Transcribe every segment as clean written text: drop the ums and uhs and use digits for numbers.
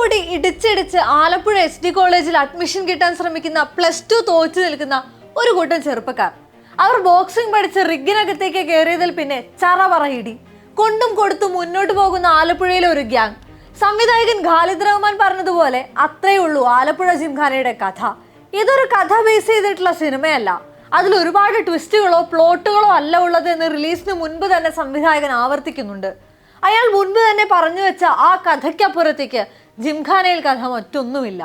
മുടി ഇടിച്ചിടിച്ച് ആലപ്പുഴ SD കോളേജിൽ admission കിട്ടാൻ ശ്രമിക്കുന്ന +2 തോറ്റു നിൽക്കുന്ന ഒരു കൂട്ടം ചെറുപ്പക്കാർ. അവർ ബോക്സിംഗ് പഠിച്ച് റിഗിനകത്തേക്ക് കയറിയതിൽ പിന്നെ ചറപറ ഇടി കൊണ്ടും കൊടുത്തും മുന്നോട്ട് പോകുന്ന ആലപ്പുഴയിലെ ഒരു ഗ്യാങ്. സംവിധായകൻ ഖാലിദ് റഹ്മാൻ പറഞ്ഞതുപോലെ അത്രയേ ഉള്ളൂ ആലപ്പുഴ ജിംഖാനയുടെ കഥ. ഇതൊരു കഥ ബേസ് ചെയ്തിട്ടുള്ള സിനിമയല്ല. അതിൽ ഒരുപാട് ട്വിസ്റ്റുകളോ പ്ലോട്ടുകളോ അല്ല ഉള്ളത് എന്ന് റിലീസിന് മുൻപ് തന്നെ സംവിധായകൻ ആവർത്തിക്കുന്നുണ്ട്. അയാൾ മുൻപ് തന്നെ പറഞ്ഞു വെച്ച ആ കഥയ്ക്കപ്പുറത്തേക്ക് ജിംഖാനയിൽ കഥ മറ്റൊന്നുമില്ല.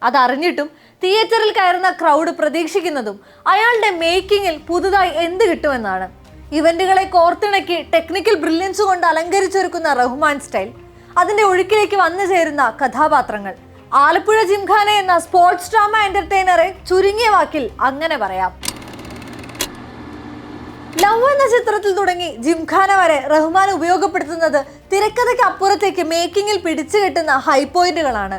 അതറിഞ്ഞിട്ടും തിയേറ്ററിൽ കയറുന്ന ക്രൗഡ് പ്രതീക്ഷിക്കുന്നതും അയാളുടെ മേക്കിങ്ങിൽ പുതുതായി എന്ത് കിട്ടുമെന്നാണ്. ഇവന്റുകളെ കോർത്തിണക്കി ടെക്നിക്കൽ ബ്രില്യൻസ് കൊണ്ട് അലങ്കരിച്ചൊരുക്കുന്ന റഹ്മാൻ സ്റ്റൈൽ, അതിന്റെ ഒഴുക്കിലേക്ക് വന്നു ചേരുന്ന കഥാപാത്രങ്ങൾ. ആലപ്പുഴ ജിംഖാന എന്ന സ്പോർട്സ് ഡ്രാമ എന്റർടൈനറെ ചുരുങ്ങിയ വാക്കിൽ അങ്ങനെ പറയാം. ലവ് എന്ന ചിത്രത്തിൽ തുടങ്ങി ജിംഖാന വരെ റഹ്മാൻ ഉപയോഗപ്പെടുത്തുന്നത് തിരക്കഥയ്ക്ക് അപ്പുറത്തേക്ക് മേക്കിങ്ങിൽ പിടിച്ചു കെട്ടുന്ന ഹൈ പോയിന്റുകളാണ്.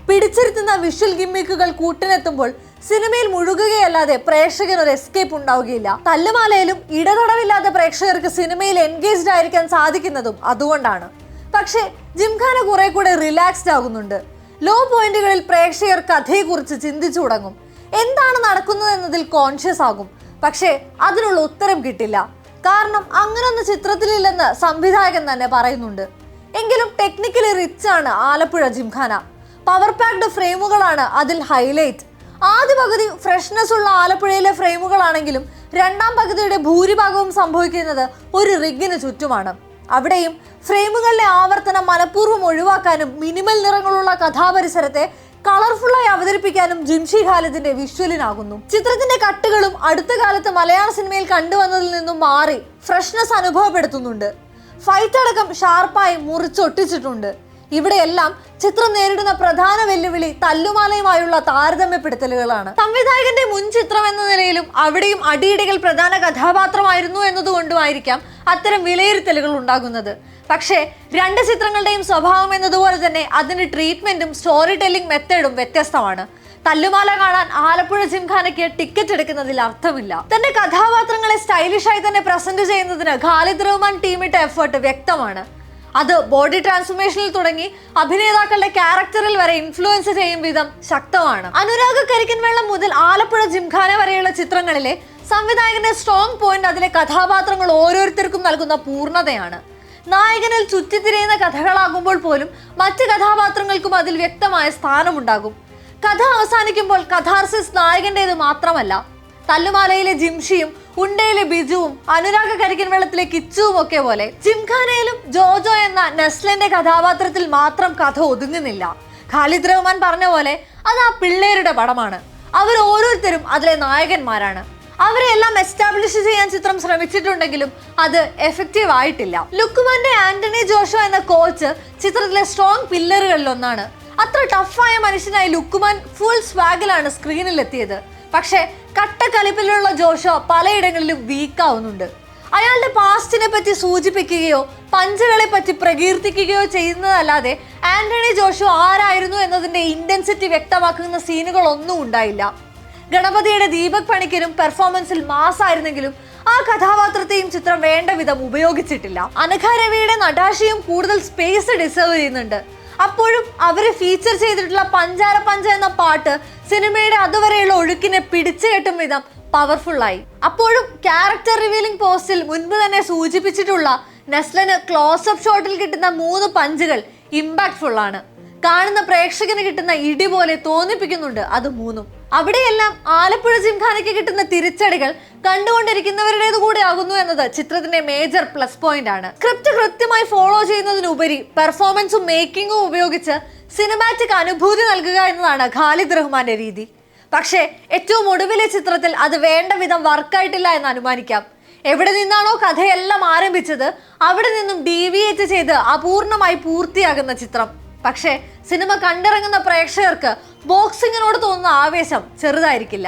പിടിച്ചിരുത്തുന്ന വിഷ്വൽ ഗിമ്മിക്കുകൾ കൂട്ടിനെത്തുമ്പോൾ സിനിമയിൽ മുഴുകുകയല്ലാതെ പ്രേക്ഷകന് ഒരു എസ്കേപ്പ് ഉണ്ടാവുകയില്ല. തല്ലുമാലയിലും ഇടതടവില്ലാതെ പ്രേക്ഷകർക്ക് സിനിമയിൽ എൻഗേജ്ഡ് ആയിരിക്കാൻ സാധിക്കുന്നതും അതുകൊണ്ടാണ്. പക്ഷേ ജിംഖാന കുറെ കൂടെ റിലാക്സ്ഡ് ആകുന്നുണ്ട്. ലോ പോയിന്റുകളിൽ പ്രേക്ഷകർ കഥയെക്കുറിച്ച് ചിന്തിച്ചു തുടങ്ങും, എന്താണ് നടക്കുന്നത് എന്നതിൽ കോൺഷ്യസ് ആകും. പക്ഷേ അതിനുള്ള ഉത്തരം കിട്ടില്ല. കാരണം അങ്ങനൊന്നും ചിത്രത്തിലില്ലെന്ന് സംവിധായകൻ തന്നെ പറയുന്നുണ്ട്. എങ്കിലും ടെക്നിക്കലി റിച്ച് ആണ് ആലപ്പുഴ ജിംഖാന. പവർ പാക്ഡ് ഫ്രെയിമുകളാണ് അതിൽ ഹൈലൈറ്റ്. ആദ്യ പകുതി ഫ്രഷ്നെസ് ഉള്ള ആലപ്പുഴയിലെ ഫ്രെയിമുകളാണെങ്കിലും രണ്ടാം പകുതിയുടെ ഭൂരിഭാഗവും സംഭവിക്കുന്നത് ഒരു റിഗിന് ചുറ്റുമാണ്. അവിടെയും ഫ്രെയിമുകളിലെ ആവർത്തനം മനഃപൂർവ്വം ഒഴിവാക്കാനും മിനിമൽ നിറങ്ങളുള്ള കഥാപരിസരത്തെ കളർഫുള്ളായി അവതരിപ്പിക്കാനും ജിംഷി ഖാലിദിന്റെ വിഷ്വലിനാകുന്നു. ചിത്രത്തിന്റെ കട്ടുകളും അടുത്ത കാലത്ത് മലയാള സിനിമയിൽ കണ്ടുവന്നതിൽ നിന്നും മാറി ഫ്രഷ്നെസ് അനുഭവപ്പെടുത്തുന്നുണ്ട്. ഫൈറ്റ് അടക്കം ഷാർപ്പായി മുറിച്ചൊട്ടിച്ചിട്ടുണ്ട്. ഇവിടെയെല്ലാം ചിത്രം നേരിടുന്ന പ്രധാന വെല്ലുവിളി തല്ലുമാലയുമായുള്ള താരതമ്യപ്പെടുത്തലുകളാണ്. സംവിധായകന്റെ മുൻ ചിത്രം എന്ന നിലയിലും അവിടെയും അടിയിടികൾ പ്രധാന കഥാപാത്രമായിരുന്നു എന്നതുകൊണ്ടുമായിരിക്കാം അത്തരം വിലയിരുത്തലുകൾ ഉണ്ടാകുന്നത്. പക്ഷേ രണ്ട് ചിത്രങ്ങളുടെയും സ്വഭാവം എന്നതുപോലെ തന്നെ അതിന്റെ ട്രീറ്റ്മെന്റും സ്റ്റോറി ടെല്ലിംഗ് മെത്തേഡും വ്യത്യസ്തമാണ്. തല്ലുമാല കാണാൻ ആലപ്പുഴ ജിംഖാനയ്ക്ക് ടിക്കറ്റ് എടുക്കുന്നതിൽ അർത്ഥമില്ല. തന്റെ കഥാപാത്രങ്ങളെ സ്റ്റൈലിഷായി തന്നെ പ്രസന്റ് ചെയ്യുന്നതിന് ഖാലിദ് റഹ്മാൻ ടീമിട്ട എഫേർട്ട് വ്യക്തമാണ്. അത് ബോഡി ട്രാൻസ്ഫോർമേഷനിൽ തുടങ്ങി അഭിനേതാക്കളുടെ ക്യാരക്ടറിൽ വരെ ഇൻഫ്ലുവൻസ് ചെയ്യും വിധം ശക്തമാണ്. അനുരാഗ് കരിക്കൻവെള്ളം മുതൽ ആലപ്പുഴ ജിംഖാന വരെയുള്ള ചിത്രങ്ങളിലെ സംവിധായകന്റെ സ്ട്രോങ് പോയിന്റ് അതിലെ കഥാപാത്രങ്ങൾ ഓരോരുത്തർക്കും നൽകുന്ന പൂർണ്ണതയാണ്. നായകനിൽ ചുറ്റിത്തിരിയുന്ന കഥകളാകുമ്പോൾ പോലും മറ്റ് കഥാപാത്രങ്ങൾക്കും അതിൽ വ്യക്തമായ സ്ഥാനമുണ്ടാകും. കഥ അവസാനിക്കുമ്പോൾ കഥാർസിസ് നായകന്റേത് മാത്രമല്ല. തല്ലുമാലയിലെ ജിംഷിയും ഉണ്ടയിലെ ബിജുവും അനുരാഗ് കരിക്കൻവെള്ളത്തിലെ കിച്ചുവും ഒക്കെ പോലെ ജിംഖാനയിലും ജോജോ എന്ന നെസ്ലന്റെ കഥാപാത്രത്തിൽ മാത്രം കഥ ഒതുങ്ങുന്നില്ല. ഖാലിദ് റഹ്മാൻ പറഞ്ഞ പോലെ അത് ആ പിള്ളേരുടെ പടമാണ്. അവർ ഓരോരുത്തരും അതിലെ നായകന്മാരാണ്. അവരെല്ലാം എസ്റ്റാബ്ലിഷ് ചെയ്യാൻ ചിത്രം ശ്രമിച്ചിട്ടുണ്ടെങ്കിലും അത് എഫക്റ്റീവ് ആയിട്ടില്ല. ലുക്മാന്റെ ആന്റണി ജോഷോ എന്ന കോച്ച് ചിത്രത്തിലെ സ്ട്രോങ് പില്ലറുകളിൽ ഒന്നാണ്. അത്ര ടഫായ മനുഷ്യനായി ലുക്മാൻ ഫുൾ സ്വാഗിലാണ് സ്ക്രീനിൽ എത്തിയത്. പക്ഷേ കട്ടക്കലിപ്പിലുള്ള ജോഷോ പലയിടങ്ങളിലും വീക്കാവുന്നുണ്ട്. അയാളുടെ പാസ്റ്റിനെ പറ്റി സൂചിപ്പിക്കുകയോ പഞ്ചുകളെ പറ്റി പ്രകീർത്തിക്കുകയോ ചെയ്യുന്നതല്ലാതെ ആന്റണി ജോഷോ ആരായിരുന്നു എന്നതിന്റെ ഇന്റൻസിറ്റി വ്യക്തമാക്കുന്ന സീനുകളൊന്നും ഉണ്ടായില്ല. ഗണപതിയുടെ ദീപക് പണിക്കരും പെർഫോമൻസിൽ മാസായിരുന്നെങ്കിലും ആ കഥാപാത്രത്തെയും ചിത്രം വേണ്ട വിധം ഉപയോഗിച്ചിട്ടില്ല. അനഘ രവിയുടെ നടാഷിയും കൂടുതൽ സ്പേസ് ഡിസേർവ് ചെയ്യുന്നുണ്ട്. അപ്പോഴും അവര് ഫീച്ചർ ചെയ്തിട്ടുള്ള പഞ്ചാര പഞ്ച എന്ന പാട്ട് സിനിമയുടെ അതുവരെയുള്ള ഒഴുക്കിനെ പിടിച്ചു കെട്ടും വിധം പവർഫുള്ളായി. അപ്പോഴും ക്യാരക്ടർ റിവീലിംഗ് പോസ്റ്റിൽ മുൻപ് തന്നെ സൂചിപ്പിച്ചിട്ടുള്ള നെസ്ലന് ക്ലോസപ്പ് ഷോട്ടിൽ കിട്ടുന്ന 3 പഞ്ചുകൾ ഇമ്പാക്ട്ഫുൾ ആണ്. കാണുന്ന പ്രേക്ഷകന് കിട്ടുന്ന ഇടി പോലെ തോന്നിപ്പിക്കുന്നുണ്ട് അത് 3ഉം. അവിടെയെല്ലാം ആലപ്പുഴ ജിംഖാനയ്ക്ക് കിട്ടുന്ന തിരിച്ചടികൾ കണ്ടുകൊണ്ടിരിക്കുന്നവരുടേത് കൂടെ ആകുന്നു എന്നത് ചിത്രത്തിന്റെ മേജർ പ്ലസ് പോയിന്റ് ആണ്. സ്ക്രിപ്റ്റ് കൃത്യമായി ഫോളോ ചെയ്യുന്നതിനുപരി പെർഫോമൻസും മേക്കിങ്ങും ഉപയോഗിച്ച് സിനിമാറ്റിക് അനുഭൂതി നൽകുക എന്നതാണ് ഖാലിദ് റഹ്മാന്റെ രീതി. പക്ഷേ ഏറ്റവും ഒടുവിലെ ചിത്രത്തിൽ അത് വേണ്ട വിധം വർക്കായിട്ടില്ല എന്ന് അനുമാനിക്കാം. എവിടെ നിന്നാണോ കഥയെല്ലാം ആരംഭിച്ചത് അവിടെ നിന്നും ഡീവിയേറ്റ് ചെയ്ത് അപൂർണമായി പൂർത്തിയാകുന്ന ചിത്രം. പക്ഷേ സിനിമ കണ്ടിറങ്ങുന്ന പ്രേക്ഷകർക്ക് ബോക്സിങ്ങിനോട് തോന്നുന്ന ആവേശം ചെറുതായിരിക്കില്ല.